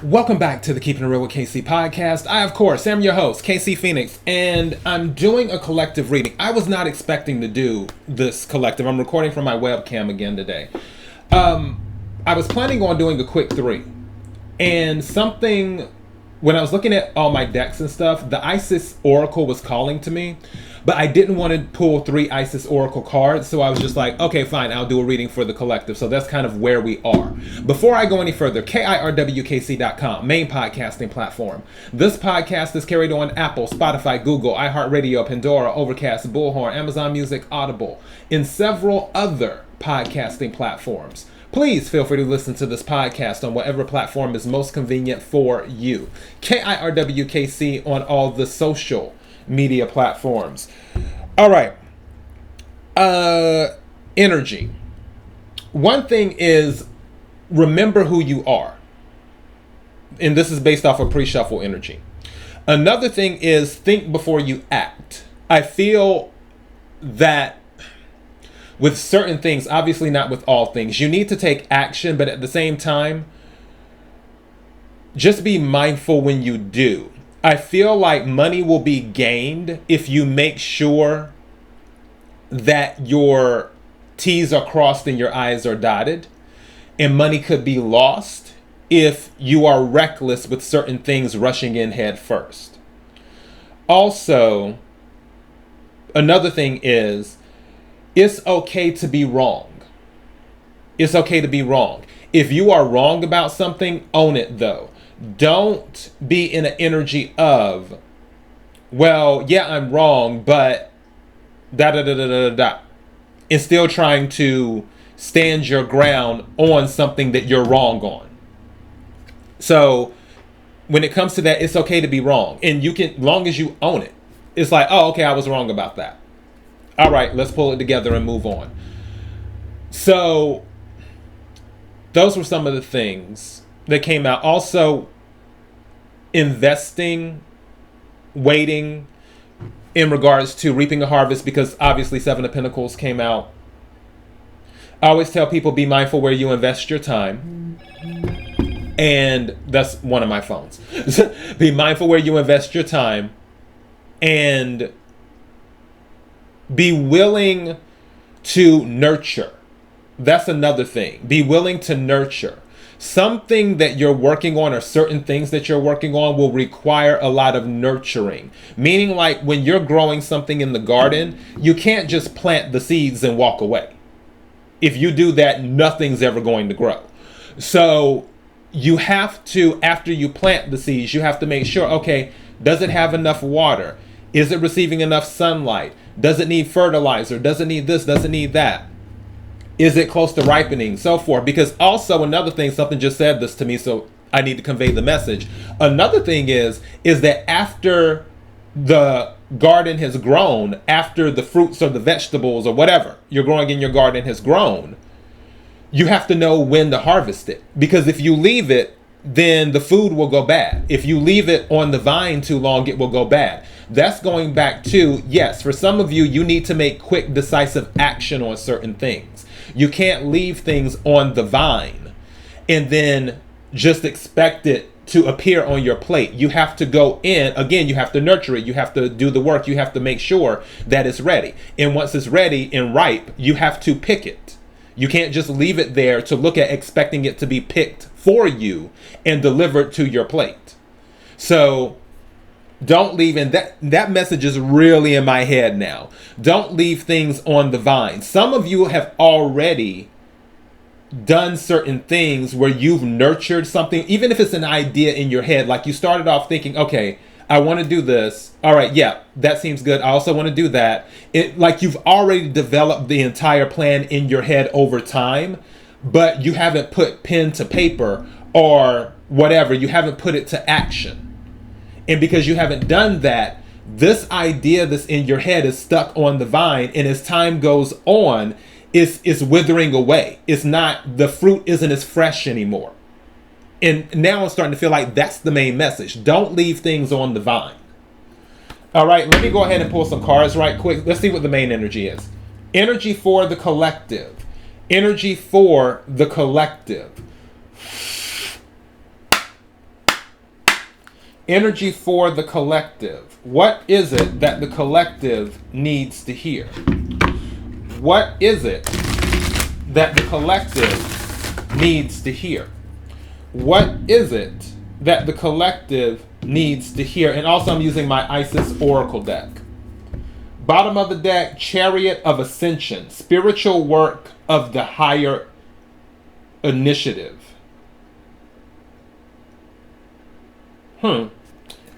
Welcome back to the Keeping It Real with KC podcast. I, of course, am your host, KC Phoenix, and I'm doing a collective reading. I was not expecting to do this collective. I'm recording from my webcam again today. I was planning on doing a quick 3. And something, when I was looking at all my decks and stuff, the Isis Oracle was calling to me. But I didn't want to pull 3 Isis Oracle cards, so I was just like, okay, fine, I'll do a reading for the collective. So that's kind of where we are. Before I go any further, KIRWKC.com, main podcasting platform. This podcast is carried on Apple, Spotify, Google, iHeartRadio, Pandora, Overcast, Bullhorn, Amazon Music, Audible, and several other podcasting platforms. Please feel free to listen to this podcast on whatever platform is most convenient for you. KIRWKC on all the social media platforms. All right. Energy. One thing is, remember who you are. And this is based off of pre-shuffle energy. Another thing is, think before you act. I feel that with certain things, obviously not with all things, you need to take action, but at the same time, just be mindful when you do. I feel like money will be gained if you make sure that your T's are crossed and your I's are dotted. And money could be lost if you are reckless with certain things rushing in head first. Also, another thing is, it's okay to be wrong. It's okay to be wrong. If you are wrong about something, own it though. Don't be in an energy of, well, yeah, I'm wrong, but da-da-da-da-da-da. And still trying to stand your ground on something that you're wrong on. So when it comes to that, it's okay to be wrong. And you can, long as you own it. It's like, oh, okay, I was wrong about that. All right, let's pull it together and move on. So those were some of the things that came out. Also, investing, waiting in regards to reaping a harvest, because obviously 7 of Pentacles came out. I always tell people, be mindful where you invest your time. And that's one of my phones. Be mindful where you invest your time, and be willing to nurture. That's another thing. Be willing to nurture. Something that you're working on, or certain things that you're working on, will require a lot of nurturing. Meaning, like when you're growing something in the garden, you can't just plant the seeds and walk away. If you do that, nothing's ever going to grow. So you have to, after you plant the seeds, you have to make sure, okay, does it have enough water? Is it receiving enough sunlight? Does it need fertilizer? Does it need this? Does it need that? Is it close to ripening? So forth. Because also another thing, something just said this to me, so I need to convey the message. Another thing is that after the garden has grown, after the fruits or the vegetables or whatever you're growing in your garden has grown, you have to know when to harvest it. Because if you leave it, then the food will go bad. If you leave it on the vine too long, it will go bad. That's going back to, yes, for some of you, you need to make quick, decisive action on certain things. You can't leave things on the vine and then just expect it to appear on your plate. You have to go in, again, you have to nurture it. You have to do the work. You have to make sure that it's ready. And once it's ready and ripe, you have to pick it. You can't just leave it there to look at, expecting it to be picked for you and delivered to your plate. So don't leave, and that message is really in my head now. Don't leave things on the vine. Some of you have already done certain things where you've nurtured something, even if it's an idea in your head. Like you started off thinking, okay, I want to do this. All right, yeah, that seems good. I also want to do that. Like you've already developed the entire plan in your head over time, but you haven't put pen to paper or whatever. You haven't put it to action. And because you haven't done that, this idea that's in your head is stuck on the vine, and as time goes on, it's withering away. It's not, the fruit isn't as fresh anymore. And now I'm starting to feel like that's the main message. Don't leave things on the vine. All right, let me go ahead and pull some cards right quick. Let's see what the main energy is. Energy for the collective. Energy for the collective. Energy for the collective. What is it that the collective needs to hear? What is it that the collective needs to hear? What is it that the collective needs to hear? And also I'm using my Isis Oracle deck. Bottom of the deck, Chariot of Ascension, spiritual work of the higher initiative.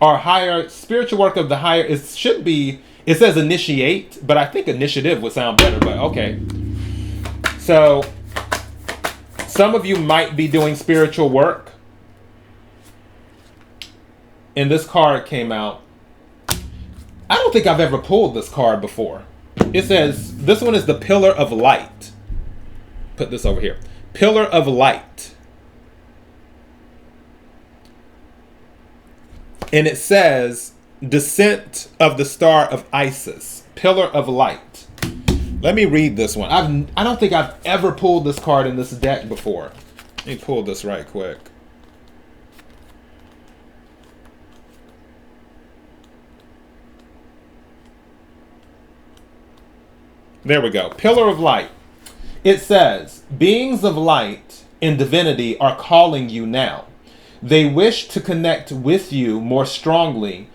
Or higher, spiritual work of the higher, it should be, it says initiate, but I think initiative would sound better, but okay. So, some of you might be doing spiritual work. And this card came out. I don't think I've ever pulled this card before. It says, this one is the Pillar of Light. Put this over here. Pillar of Light. And it says, Descent of the Star of Isis. Pillar of Light. Let me read this one. I don't think I've ever pulled this card in this deck before. Let me pull this right quick. There we go. Pillar of Light. It says, beings of light and divinity are calling you now. They wish to connect with you more strongly,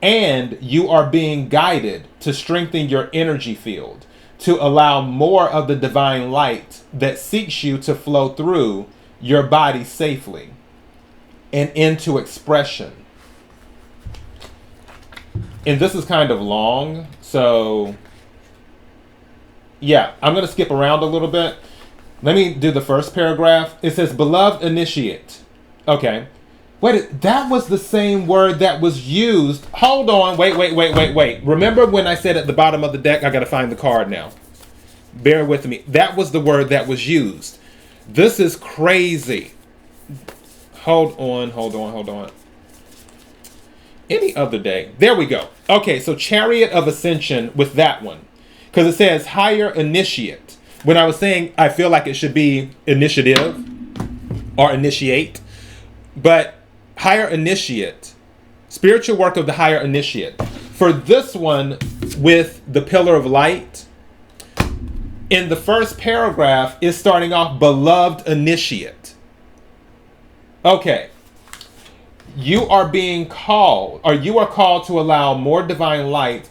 and you are being guided to strengthen your energy field, to allow more of the divine light that seeks you to flow through your body safely and into expression. And this is kind of long, so yeah, I'm going to skip around a little bit. Let me do the first paragraph. It says, beloved initiate. Okay. Wait, that was the same word that was used. Hold on. Wait. Remember when I said at the bottom of the deck, I got to find the card now. Bear with me. That was the word that was used. This is crazy. Hold on. Any other day. There we go. Okay, so Chariot of Ascension with that one. Because it says higher initiate. When I was saying I feel like it should be initiative or initiate. But higher initiate. Spiritual work of the higher initiate. For this one with the Pillar of Light, in the first paragraph is starting off beloved initiate. Okay. You are being called, or you are called to allow more divine light,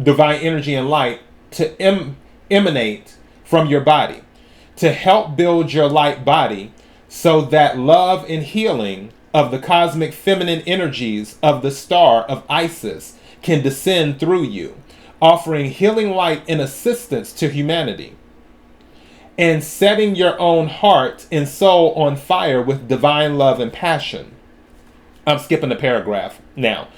divine energy and light to emanate from your body, to help build your light body so that love and healing of the cosmic feminine energies of the star of Isis can descend through you, offering healing light and assistance to humanity, and setting your own heart and soul on fire with divine love and passion. I'm skipping the paragraph now.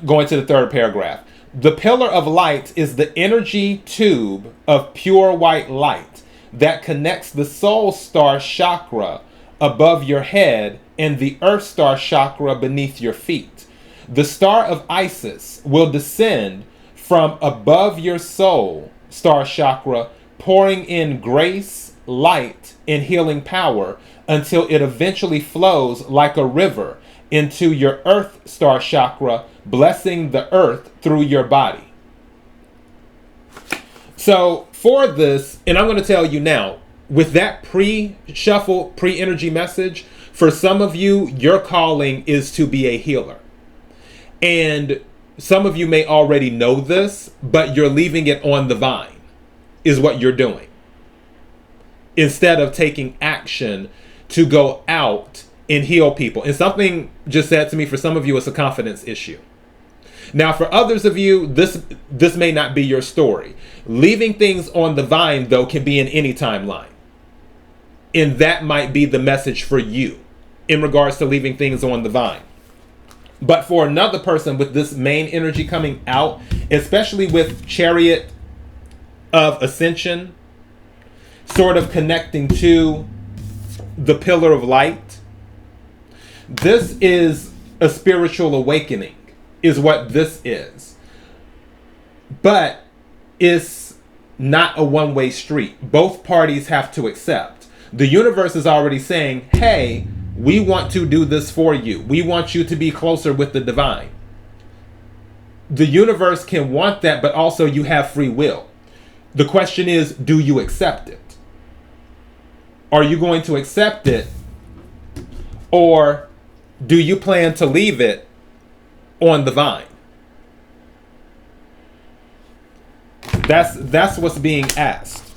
Going to the third paragraph. The Pillar of Light is the energy tube of pure white light that connects the soul star chakra above your head and the earth star chakra beneath your feet. The star of Isis will descend from above your soul star chakra, pouring in grace, light, and healing power until it eventually flows like a river into your earth star chakra, blessing the earth through your body. So for this, and I'm going to tell you now, with that pre-shuffle, pre-energy message, for some of you, your calling is to be a healer. And some of you may already know this, but you're leaving it on the vine, is what you're doing. Instead of taking action to go out and heal people. And something just said to me, for some of you, it's a confidence issue. Now, for others of you, this may not be your story. Leaving things on the vine, though, can be in any timeline. And that might be the message for you in regards to leaving things on the vine. But for another person with this main energy coming out, especially with Chariot of Ascension, sort of connecting to the Pillar of Light, this is a spiritual awakening, is what this is. But it's not a one-way street. Both parties have to accept. The universe is already saying, hey, We want to do this for you. We want you to be closer with the divine. The universe can want that, but also you have free will. The question is, do you accept it? Are you going to accept it, or do you plan to leave it on the vine? That's what's being asked.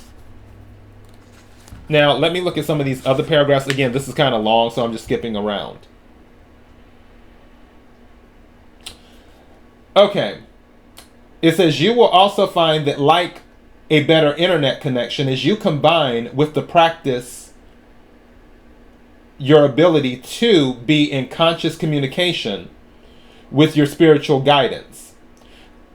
Now, let me look at some of these other paragraphs. Again, this is kind of long, so I'm just skipping around. Okay. It says, you will also find that like a better internet connection, as you combine with the practice your ability to be in conscious communication with your spiritual guidance.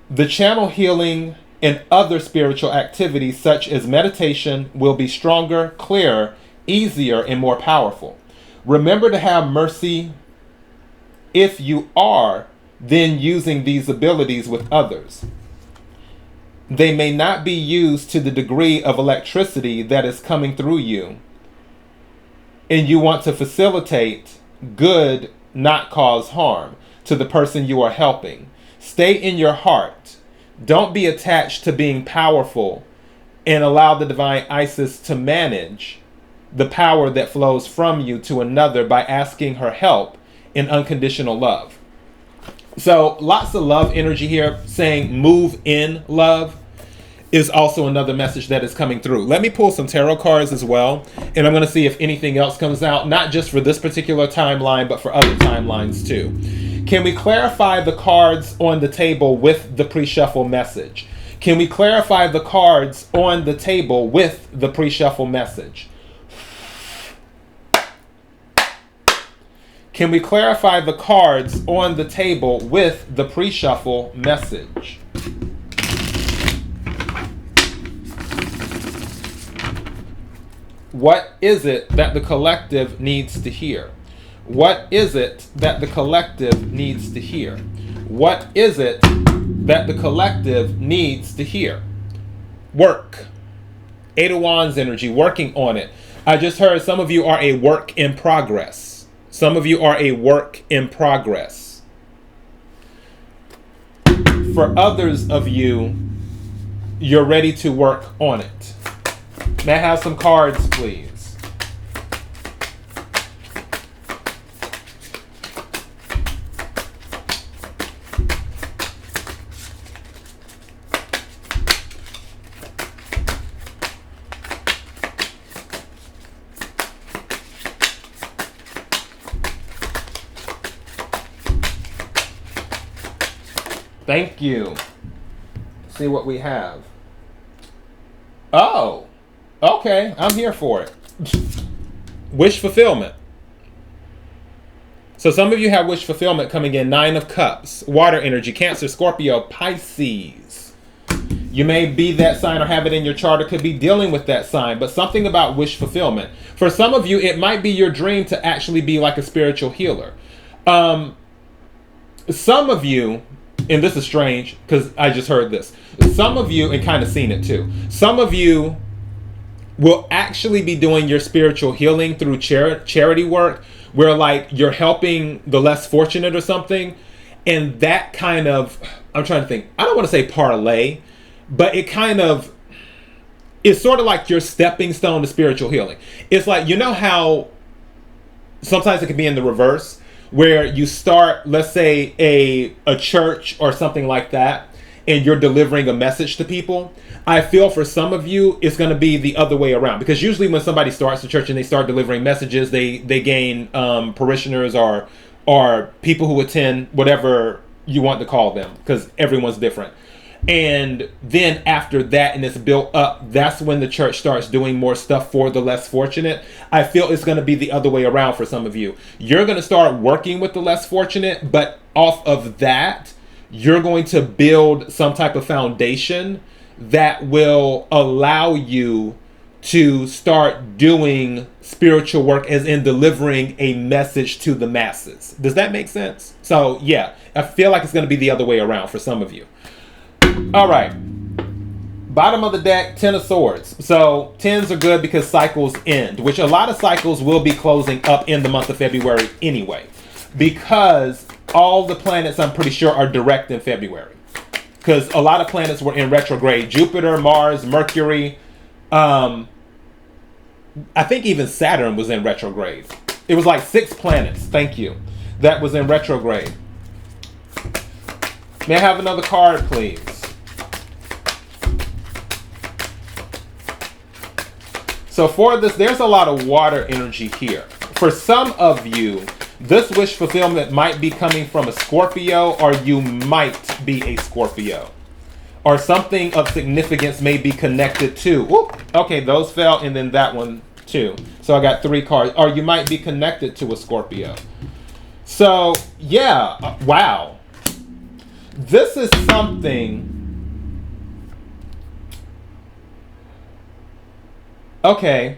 The channel healing and other spiritual activities such as meditation will be stronger, clearer, easier, and more powerful. Remember to have mercy if you are then using these abilities with others. They may not be used to the degree of electricity that is coming through you, and you want to facilitate good, not cause harm to the person you are helping. Stay in your heart. Don't be attached to being powerful, and allow the divine Isis to manage the power that flows from you to another by asking her help in unconditional love. So lots of love energy here, saying move in love is also another message that is coming through. Let me pull some tarot cards as well, and I'm going to see if anything else comes out, not just for this particular timeline, but for other timelines too. Can we clarify the cards on the table with the pre-shuffle message? Can we clarify the cards on the table with the pre-shuffle message? Can we clarify the cards on the table with the pre-shuffle message? What is it that the collective needs to hear? What is it that the collective needs to hear? What is it that the collective needs to hear? Work. Eight of Wands energy, working on it. I just heard some of you are a work in progress. Some of you are a work in progress. For others of you, you're ready to work on it. May I have some cards, please? Thank you. See what we have. Oh, okay. I'm here for it. Wish fulfillment. So some of you have wish fulfillment coming in. 9 of Cups, water energy, Cancer, Scorpio, Pisces. You may be that sign or have it in your chart or could be dealing with that sign, but something about wish fulfillment. For some of you, it might be your dream to actually be like a spiritual healer. Some of you, and this is strange because I just heard this. Some of you, and kind of seen it too, some of you will actually be doing your spiritual healing through charity work, where like you're helping the less fortunate or something. And that kind of, I'm trying to think, I don't want to say parlay, but it kind of, it's sort of like your stepping stone to spiritual healing. It's like, you know how sometimes it can be in the reverse, where you start, let's say, a church or something like that, and you're delivering a message to people. I feel for some of you, it's going to be the other way around. Because usually when somebody starts a church and they start delivering messages, they gain parishioners or people who attend, whatever you want to call them, because everyone's different. And then after that, and it's built up, that's when the church starts doing more stuff for the less fortunate. I feel it's going to be the other way around for some of you. You're going to start working with the less fortunate, but off of that, you're going to build some type of foundation that will allow you to start doing spiritual work, as in delivering a message to the masses. Does that make sense? So yeah, I feel like it's going to be the other way around for some of you. All right. Bottom of the deck, 10 of swords. So 10s are good because cycles end, which a lot of cycles will be closing up in the month of February anyway, because all the planets, I'm pretty sure, are direct in February, because a lot of planets were in retrograde. Jupiter, Mars, Mercury, I think even Saturn was in retrograde. It was like 6 planets, thank you, that was in retrograde. May I have another card, please? So for this, there's a lot of water energy here. For some of you, this wish fulfillment might be coming from a Scorpio, or you might be a Scorpio. Or something of significance may be connected to. Whoop, okay, those fell, and then that one too. So I got 3 cards. Or you might be connected to a Scorpio. So, yeah, wow. This is something. Okay,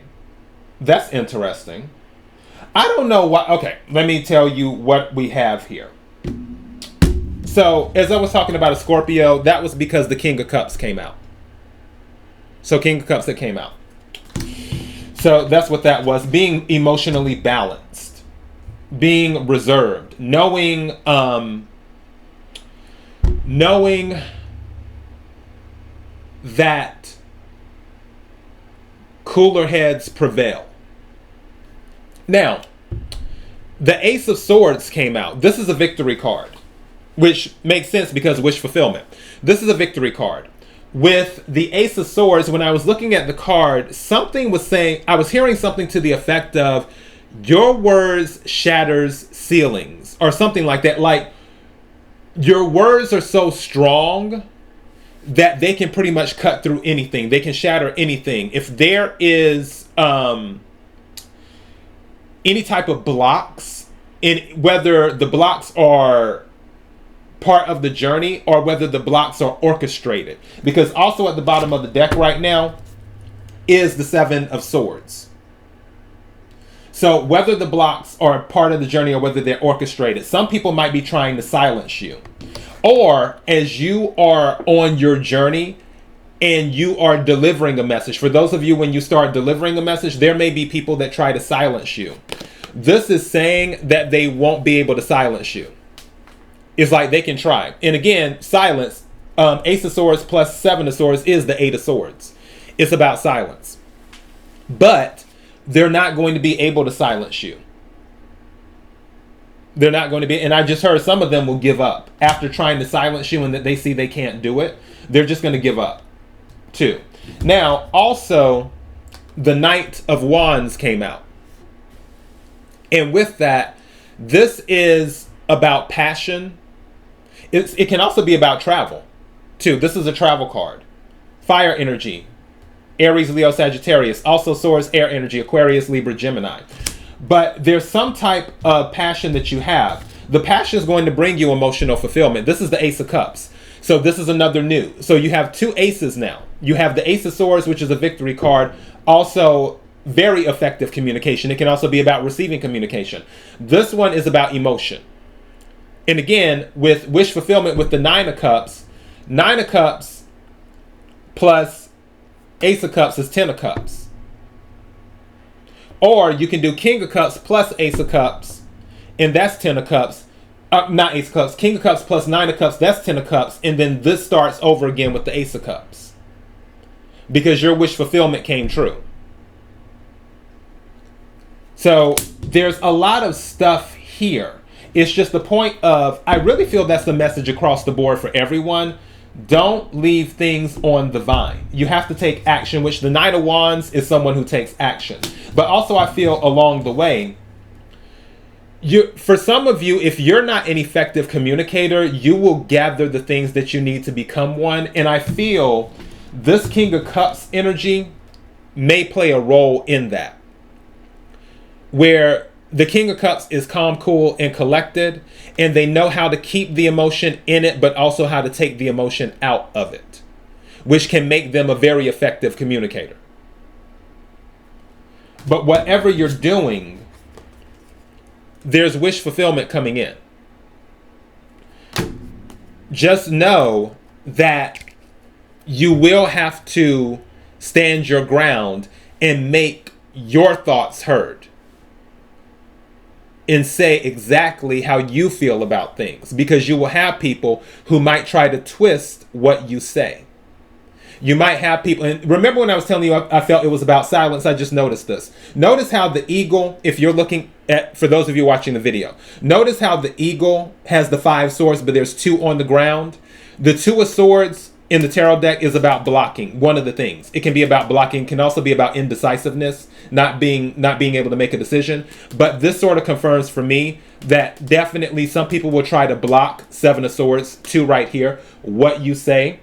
that's interesting. I don't know why. Okay, let me tell you what we have here. So, as I was talking about a Scorpio, that was because the King of Cups came out. So, King of Cups that came out. So, that's what that was. Being emotionally balanced. Being reserved. Knowing that cooler heads prevail. Now, the Ace of Swords came out. This is a victory card, which makes sense because wish fulfillment. This is a victory card. With the Ace of Swords, when I was looking at the card, something was saying, I was hearing something to the effect of, your words shatters ceilings, or something like that. Like, your words are so strong that they can pretty much cut through anything. They can shatter anything. If there is any type of blocks, whether the blocks are part of the journey or whether the blocks are orchestrated. Because also at the bottom of the deck right now is the 7 of Swords. So whether the blocks are part of the journey or whether they're orchestrated, some people might be trying to silence you. Or as you are on your journey and you are delivering a message. For those of you, when you start delivering a message, there may be people that try to silence you. This is saying that they won't be able to silence you. It's like they can try. And again, silence, Ace of Swords plus 7 of Swords is the 8 of Swords. It's about silence. But they're not going to be able to silence you. They're not going to be, and I just heard some of them will give up after trying to silence you and that they see they can't do it. They're just going to give up too. Now, also, the Knight of Wands came out. And with that, this is about passion. It can also be about travel too. This is a travel card. Fire energy. Aries, Leo, Sagittarius. Also Swords, air energy. Aquarius, Libra, Gemini. But there's some type of passion that you have. The passion is going to bring you emotional fulfillment. This is the Ace of Cups. So this is another new. So you have 2 aces now. You have the Ace of Swords, which is a victory card. Also very effective communication. It can also be about receiving communication. This one is about emotion. And again, with wish fulfillment with the 9 of Cups, 9 of Cups plus Ace of Cups is 10 of Cups. Or you can do King of Cups plus Ace of Cups, and that's 10 of Cups. Not Ace of Cups. King of Cups plus 9 of Cups, that's 10 of Cups. And then this starts over again with the Ace of Cups. Because your wish fulfillment came true. So there's a lot of stuff here. It's just the point of, I really feel that's the message across the board for everyone. Don't leave things on the vine. You have to take action, which the Knight of Wands is someone who takes action. But also I feel along the way, for some of you, if you're not an effective communicator, you will gather the things that you need to become one. And I feel this King of Cups energy may play a role in that. Where the King of Cups is calm, cool, and collected, and they know how to keep the emotion in it, but also how to take the emotion out of it, which can make them a very effective communicator. But whatever you're doing, there's wish fulfillment coming in. Just know that you will have to stand your ground and make your thoughts heard and say exactly how you feel about things, because you will have people who might try to twist what you say. You might have people, and remember when I was telling you I felt it was about silence, I just noticed this. Notice how the eagle, if you're looking at, for those of you watching the video, notice how the eagle has the 5 swords, but there's 2 on the ground. The 2 of swords in the tarot deck is about blocking, one of the things. It can be about blocking, can also be about indecisiveness, not being able to make a decision. But this sort of confirms for me that definitely some people will try to block 7 of swords, 2 right here, what you say.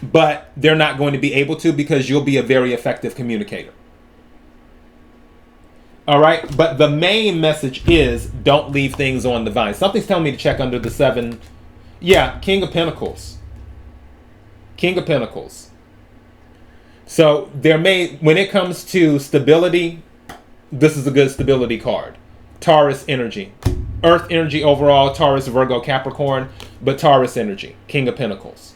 But they're not going to be able to, because you'll be a very effective communicator. All right. But the main message is don't leave things on the vine. Something's telling me to check under the 7. Yeah. King of Pentacles. King of Pentacles. So there may, when it comes to stability, this is a good stability card. Taurus energy. Earth energy overall. Taurus, Virgo, Capricorn. But Taurus energy. King of Pentacles.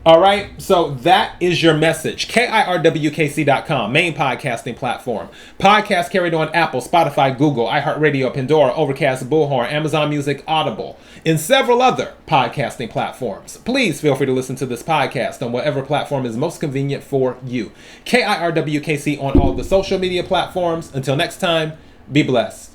All right, so that is your message. KIRWKC.com, main podcasting platform. Podcast carried on Apple, Spotify, Google, iHeartRadio, Pandora, Overcast, Bullhorn, Amazon Music, Audible, and several other podcasting platforms. Please feel free to listen to this podcast on whatever platform is most convenient for you. KIRWKC on all the social media platforms. Until next time, be blessed.